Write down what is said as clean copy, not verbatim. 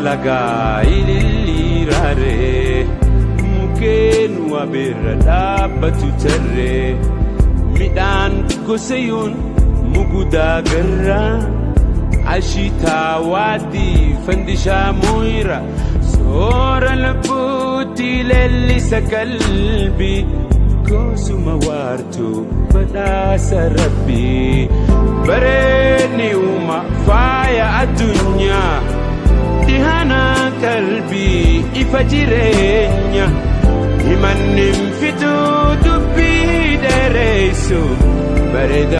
lagaa ililliiraaree mukkeen wabeerra dhaabbatu tarree midhaan gosayoon mugudaa garraa ashiitaa waaddii fandishaa mooyira soora lubbuutti leellisa qalbii goosuma waartuu badhaasa rabbii bareedni uuma faaya addunyaa dhihana qalbii ifa jireenya himannin fituu dubbii dheereysu